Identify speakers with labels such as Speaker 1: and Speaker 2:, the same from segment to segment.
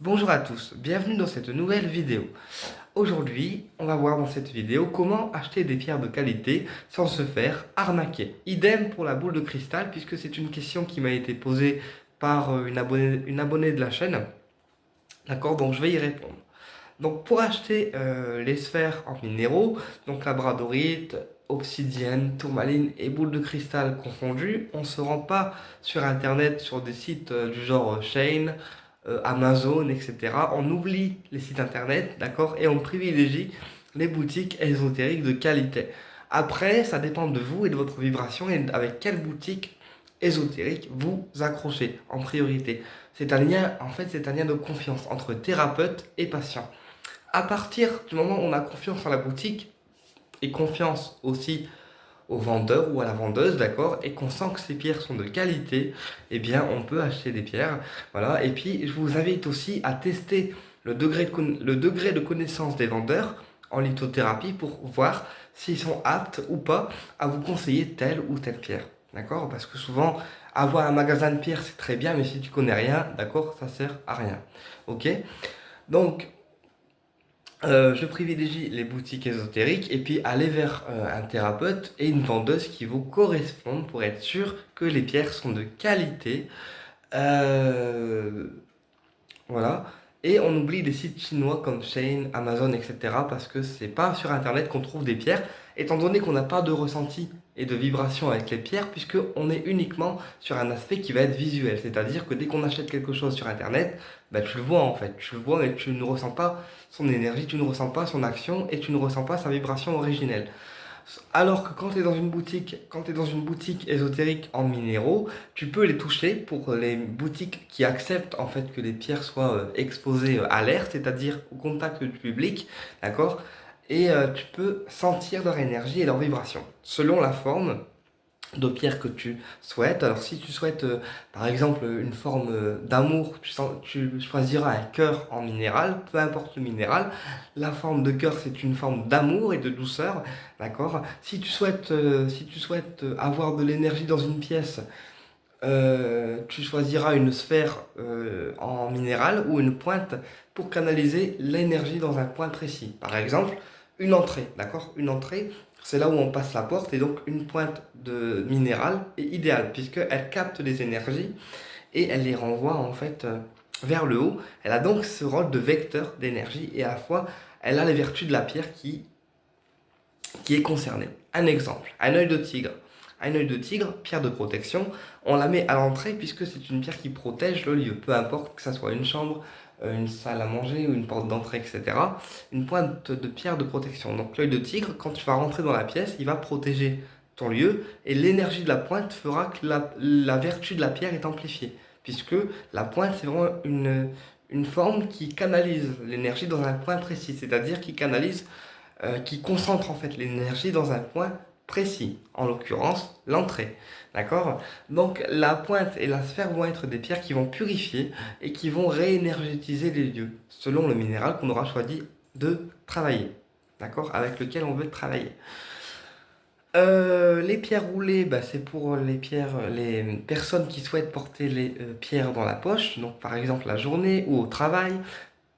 Speaker 1: Bonjour à tous, bienvenue dans cette nouvelle vidéo. Aujourd'hui, on va voir dans cette vidéo comment acheter des pierres de qualité sans se faire arnaquer. Idem pour la boule de cristal puisque c'est une question qui m'a été posée par une abonnée de la chaîne. D'accord, donc je vais y répondre. Donc pour acheter les sphères en minéraux, donc labradorite, obsidienne, tourmaline et boule de cristal confondues, on ne se rend pas sur internet sur des sites du genre Shein, Amazon, etc. On oublie les sites internet, d'accord, et on privilégie les boutiques ésotériques de qualité. Après, ça dépend de vous et de votre vibration et avec quelle boutique ésotérique vous accrochez en priorité. C'est un lien, en fait, c'est un lien de confiance entre thérapeute et patient. À partir du moment où on a confiance en la boutique et confiance aussi au vendeur ou à la vendeuse, d'accord, et qu'on sent que ces pierres sont de qualité, eh bien, on peut acheter des pierres, voilà. Et puis, je vous invite aussi à tester le degré de connaissance des vendeurs en lithothérapie pour voir s'ils sont aptes ou pas à vous conseiller telle ou telle pierre, d'accord, parce que souvent, avoir un magasin de pierres, c'est très bien, mais si tu connais rien, d'accord, ça sert à rien, ok. Donc, je privilégie les boutiques ésotériques et puis aller vers un thérapeute et une vendeuse qui vous correspondent pour être sûr que les pierres sont de qualité. Euh, voilà. Et on oublie des sites chinois comme Shein, Amazon, etc. parce que c'est pas sur Internet qu'on trouve des pierres, étant donné qu'on n'a pas de ressenti et de vibration avec les pierres, puisque on est uniquement sur un aspect qui va être visuel. C'est-à-dire que dès qu'on achète quelque chose sur Internet, bah, tu le vois en fait. Tu le vois, mais tu ne ressens pas son énergie, tu ne ressens pas son action et tu ne ressens pas sa vibration originelle. Alors que quand tu es dans une boutique, quand tu es dans une boutique ésotérique en minéraux, tu peux les toucher pour les boutiques qui acceptent en fait que les pierres soient exposées à l'air, c'est-à-dire au contact du public, d'accord? Et tu peux sentir leur énergie et leur vibration selon la forme de pierre que tu souhaites. Alors si tu souhaites par exemple une forme d'amour, tu choisiras un cœur en minéral, peu importe le minéral. La forme de cœur, c'est une forme d'amour et de douceur, d'accord? Si tu souhaites avoir de l'énergie dans une pièce, tu choisiras une sphère en minéral ou une pointe pour canaliser l'énergie dans un point précis. Par exemple, une entrée, d'accord? Une entrée, c'est là où on passe la porte et donc une pointe de minéral est idéale puisqu'elle capte les énergies et elle les renvoie en fait vers le haut. Elle a donc ce rôle de vecteur d'énergie et à la fois elle a les vertus de la pierre qui est concerné. Un exemple, un œil de tigre. Un œil de tigre, pierre de protection, on la met à l'entrée puisque c'est une pierre qui protège le lieu, peu importe que ça soit une chambre, une salle à manger ou une porte d'entrée, etc. Une pointe de pierre de protection. Donc l'œil de tigre, quand tu vas rentrer dans la pièce, il va protéger ton lieu et l'énergie de la pointe fera que la vertu de la pierre est amplifiée. Puisque la pointe, c'est vraiment une forme qui canalise l'énergie dans un point précis, c'est-à-dire qui concentre en fait l'énergie dans un point précis, en l'occurrence l'entrée. D'accord? Donc la pointe et la sphère vont être des pierres qui vont purifier et qui vont réénergétiser les lieux, selon le minéral qu'on aura choisi de travailler. D'accord? Avec lequel on veut travailler. Les pierres roulées, bah, c'est pour les personnes qui souhaitent porter les pierres dans la poche, donc par exemple la journée ou au travail,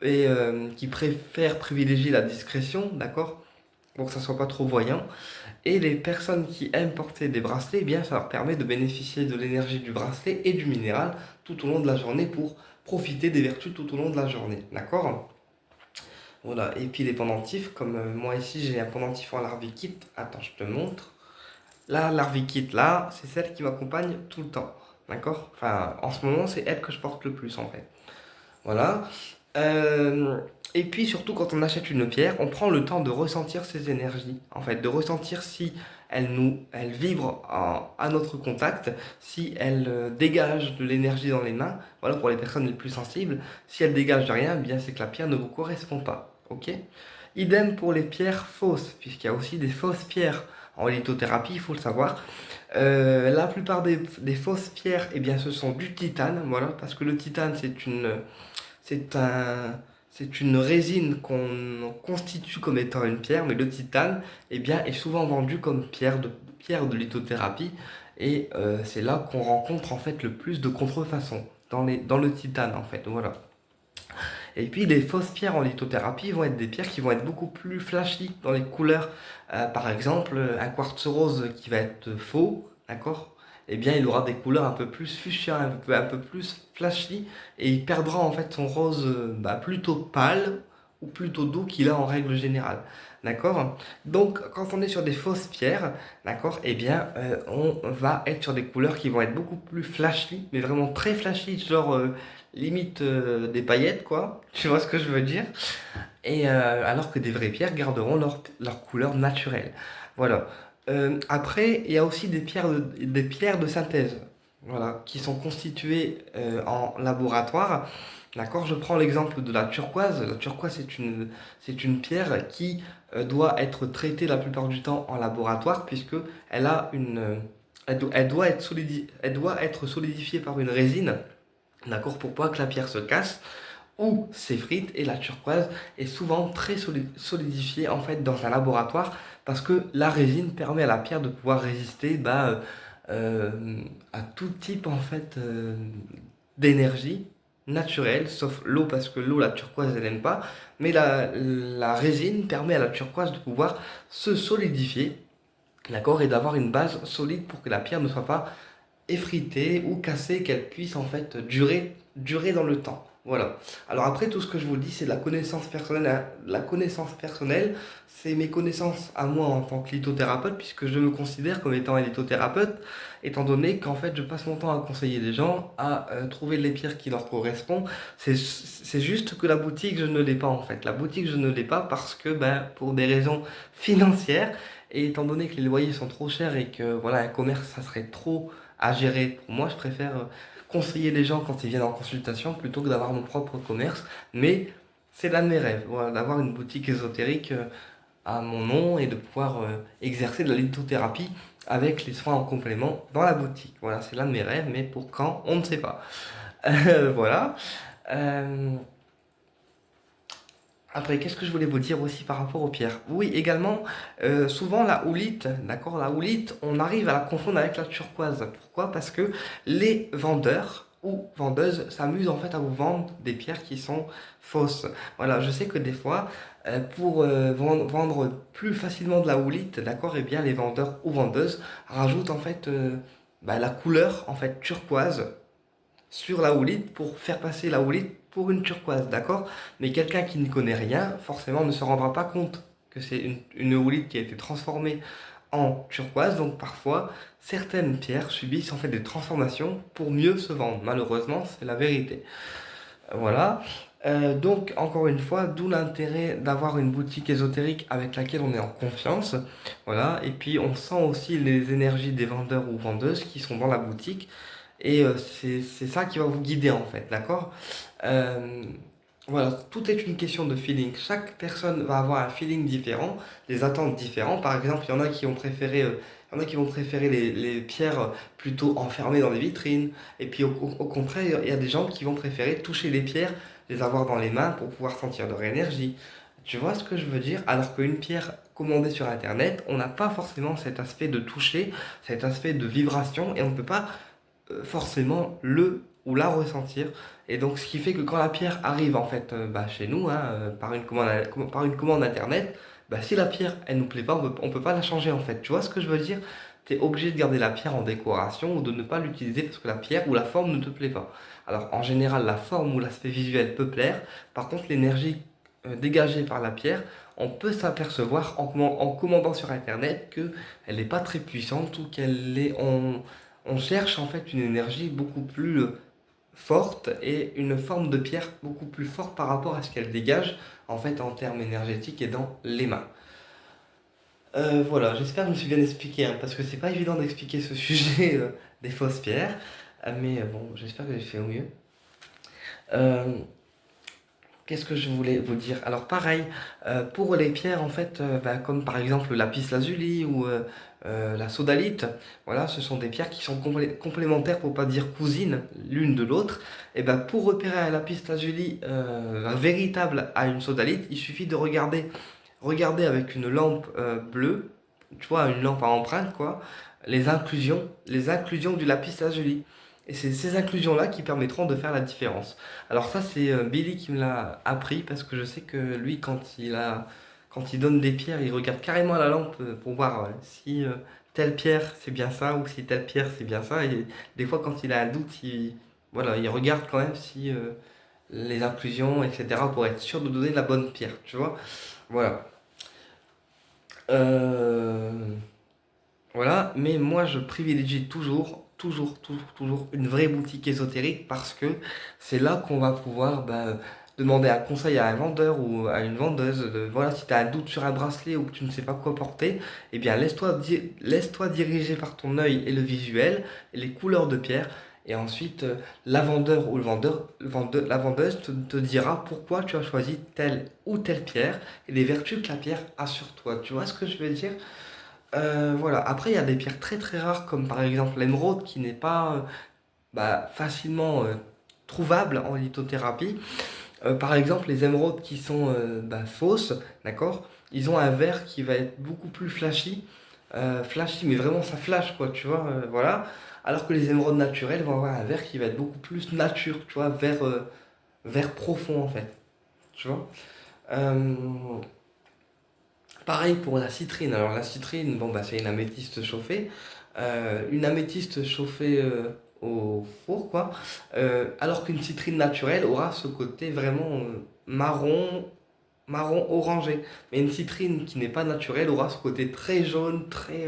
Speaker 1: et qui préfèrent privilégier la discrétion, d'accord? Pour que ça soit pas trop voyant. Et les personnes qui aiment porter des bracelets, eh bien, ça leur permet de bénéficier de l'énergie du bracelet et du minéral tout au long de la journée pour profiter des vertus tout au long de la journée. D'accord? Voilà. Et puis les pendentifs, comme moi ici j'ai un pendentif en larvikite. Attends, je te montre. La larvikite là, c'est celle qui m'accompagne tout le temps. D'accord? Enfin, en ce moment, c'est elle que je porte le plus en fait. Voilà. Euh, et puis surtout quand on achète une pierre, on prend le temps de ressentir ses énergies, en fait, de ressentir si elle vibre à notre contact, si elle dégage de l'énergie dans les mains. Voilà pour les personnes les plus sensibles. Si elle dégage de rien, eh bien c'est que la pierre ne vous correspond pas. Ok? Idem pour les pierres fausses, puisqu'il y a aussi des fausses pierres en lithothérapie, il faut le savoir. La plupart des fausses pierres, eh bien, ce sont du titane, voilà, parce que le titane, c'est un, c'est une résine qu'on constitue comme étant une pierre, mais le titane, eh bien, est souvent vendu comme pierre de lithothérapie, et c'est là qu'on rencontre en fait le plus de contrefaçons dans le titane, en fait, voilà. Et puis les fausses pierres en lithothérapie vont être des pierres qui vont être beaucoup plus flashy dans les couleurs. Par exemple, un quartz rose qui va être faux, d'accord? Eh bien, il aura des couleurs un peu plus fuchsia, un peu plus flashy, et il perdra en fait son rose plutôt pâle ou plutôt doux qu'il a en règle générale. D'accord? Donc, quand on est sur des fausses pierres, d'accord, eh bien, on va être sur des couleurs qui vont être beaucoup plus flashy, mais vraiment très flashy, genre limite des paillettes, quoi. Tu vois ce que je veux dire? Et alors que des vraies pierres garderont leur couleur naturelle. Voilà. Après, il y a aussi des pierres de synthèse, voilà, qui sont constituées en laboratoire. D'accord? Je prends l'exemple de la turquoise. La turquoise, c'est une pierre qui doit être traitée la plupart du temps en laboratoire, puisque elle a elle doit être solidifiée par une résine, d'accord, pour pas que la pierre se casse ou s'effrite, et la turquoise est souvent très solidifiée en fait dans un laboratoire parce que la résine permet à la pierre de pouvoir résister à tout type en fait d'énergie naturelle, sauf l'eau, parce que l'eau, la turquoise, elle n'aime pas, mais la résine permet à la turquoise de pouvoir se solidifier, d'accord, et d'avoir une base solide pour que la pierre ne soit pas effritée ou cassée, qu'elle puisse en fait durer dans le temps. Voilà. Alors après, tout ce que je vous dis, c'est de la connaissance personnelle, hein. La connaissance personnelle, c'est mes connaissances à moi en tant que lithothérapeute, puisque je me considère comme étant un lithothérapeute, étant donné qu'en fait, je passe mon temps à conseiller les gens, à trouver les pierres qui leur correspondent. C'est juste que la boutique, je ne l'ai pas en fait. La boutique, je ne l'ai pas parce que, pour des raisons financières, et étant donné que les loyers sont trop chers et que voilà, un commerce, ça serait trop à gérer pour moi, je préfère conseiller les gens quand ils viennent en consultation plutôt que d'avoir mon propre commerce. Mais c'est l'un de mes rêves, voilà, d'avoir une boutique ésotérique à mon nom et de pouvoir exercer de la lithothérapie avec les soins en complément dans la boutique. Voilà, c'est l'un de mes rêves, mais pour quand, on ne sait pas. Voilà. Euh, Après, qu'est-ce que je voulais vous dire aussi par rapport aux pierres? Oui, également, souvent la houlite, d'accord, la houlite, on arrive à la confondre avec la turquoise. Pourquoi? Parce que les vendeurs ou vendeuses s'amusent en fait à vous vendre des pierres qui sont fausses. Voilà, je sais que des fois, pour vendre plus facilement de la houlite, d'accord, eh bien les vendeurs ou vendeuses rajoutent en fait la couleur en fait turquoise sur la houlite pour faire passer la houlite pour une turquoise, d'accord? Mais quelqu'un qui ne connaît rien, forcément, ne se rendra pas compte que c'est une houlite qui a été transformée en turquoise. Donc parfois, certaines pierres subissent en fait des transformations pour mieux se vendre. Malheureusement, c'est la vérité. Voilà. Donc, encore une fois, d'où l'intérêt d'avoir une boutique ésotérique avec laquelle on est en confiance. Voilà. Et puis, on sent aussi les énergies des vendeurs ou vendeuses qui sont dans la boutique. Et c'est ça qui va vous guider en fait, d'accord? Euh, voilà, tout est une question de feeling. Chaque personne va avoir un feeling différent, des attentes différentes. Par exemple, il y en a qui vont préférer, les pierres plutôt enfermées dans des vitrines. Et puis au contraire, il y a des gens qui vont préférer toucher les pierres, les avoir dans les mains pour pouvoir sentir leur énergie. Tu vois ce que je veux dire? Alors qu'une pierre commandée sur Internet, on n'a pas forcément cet aspect de toucher, cet aspect de vibration, et on ne peut pas forcément le ou la ressentir. Et donc, ce qui fait que quand la pierre arrive en fait chez nous, hein, par une commande internet, si la pierre elle nous plaît pas, on peut pas la changer en fait. Tu vois ce que je veux dire? Tu es obligé de garder la pierre en décoration ou de ne pas l'utiliser parce que la pierre ou la forme ne te plaît pas. Alors, en général, la forme ou l'aspect visuel peut plaire. Par contre, l'énergie dégagée par la pierre, on peut s'apercevoir en commandant sur internet que elle n'est pas très puissante ou qu'elle est on cherche en fait une énergie beaucoup plus forte et une forme de pierre beaucoup plus forte par rapport à ce qu'elle dégage en fait en termes énergétiques et dans les mains. Voilà, j'espère que je me suis bien expliqué, hein, parce que c'est pas évident d'expliquer ce sujet des fausses pierres. Mais bon, j'espère que j'ai fait au mieux. Euh, Qu'est-ce que je voulais vous dire? Alors pareil, pour les pierres en fait, comme par exemple le lapis lazuli ou la sodalite, voilà, ce sont des pierres qui sont complémentaires pour pas dire cousines l'une de l'autre. Et ben pour repérer un lapis lazuli véritable à une sodalite, il suffit de regarder avec une lampe bleue, tu vois, une lampe à empreinte quoi, les inclusions du lapis lazuli. Et c'est ces inclusions-là qui permettront de faire la différence. Alors ça, c'est Billy qui me l'a appris parce que je sais que lui, quand il donne des pierres, il regarde carrément à la lampe pour voir si telle pierre c'est bien ça ou si telle pierre c'est bien ça. Et des fois, quand il a un doute, voilà, il regarde quand même si les inclusions, etc., pour être sûr de donner la bonne pierre, tu vois. Voilà. Euh, Voilà, mais moi je privilégie toujours une vraie boutique ésotérique parce que c'est là qu'on va pouvoir demander un conseil à un vendeur ou à une vendeuse. Voilà, si tu as un doute sur un bracelet ou que tu ne sais pas quoi porter, eh bien laisse-toi diriger par ton œil et le visuel et les couleurs de pierre. Et ensuite, la vendeur ou la vendeuse te dira pourquoi tu as choisi telle ou telle pierre et les vertus que la pierre a sur toi. Tu vois ce que je veux dire? Voilà. Après, il y a des pierres très très rares, comme par exemple l'émeraude, qui n'est pas facilement trouvable en lithothérapie. Par exemple, les émeraudes qui sont fausses, d'accord? Ils ont un vert qui va être beaucoup plus flashy. Flashy, mais vraiment ça flash, quoi, tu vois, voilà. Alors que les émeraudes naturelles vont avoir un vert qui va être beaucoup plus nature, tu vois, vert profond en fait, tu vois. Euh, Pareil pour la citrine. Alors la citrine, bon bah c'est une améthyste chauffée. Une améthyste chauffée au four, quoi. Alors qu'une citrine naturelle aura ce côté vraiment marron orangé. Mais une citrine qui n'est pas naturelle aura ce côté très jaune, très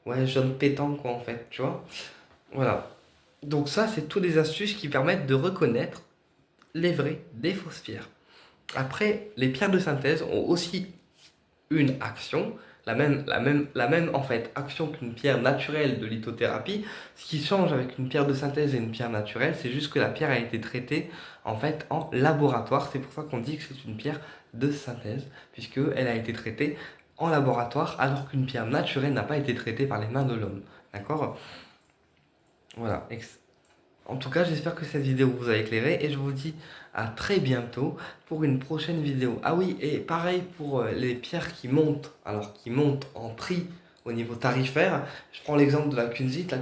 Speaker 1: ouais, jaune pétant, quoi, en fait, tu vois. Voilà. Donc ça, c'est toutes des astuces qui permettent de reconnaître les vraies des fausses pierres. Après, les pierres de synthèse ont aussi une action, la même en fait action qu'une pierre naturelle de lithothérapie. Ce qui change avec une pierre de synthèse et une pierre naturelle, c'est juste que la pierre a été traitée en fait en laboratoire. C'est pour ça qu'on dit que c'est une pierre de synthèse, puisqu'elle a été traitée en laboratoire, alors qu'une pierre naturelle n'a pas été traitée par les mains de l'homme. D'accord? Voilà. En tout cas, j'espère que cette vidéo vous a éclairé et je vous dis à très bientôt pour une prochaine vidéo. Ah oui, et pareil pour les pierres qui montent, alors qui montent en prix au niveau tarifaire. Je prends l'exemple de la kunzite.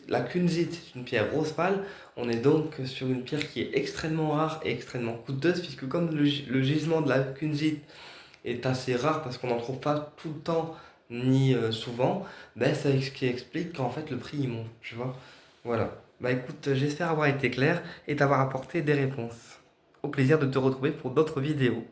Speaker 1: La kunzite, c'est une pierre rose pâle. On est donc sur une pierre qui est extrêmement rare et extrêmement coûteuse, puisque comme le gisement de la kunzite est assez rare parce qu'on n'en trouve pas tout le temps ni souvent, ben c'est ce qui explique qu'en fait le prix il monte, tu vois. Voilà. Bah écoute, j'espère avoir été clair et t'avoir apporté des réponses. Au plaisir de te retrouver pour d'autres vidéos.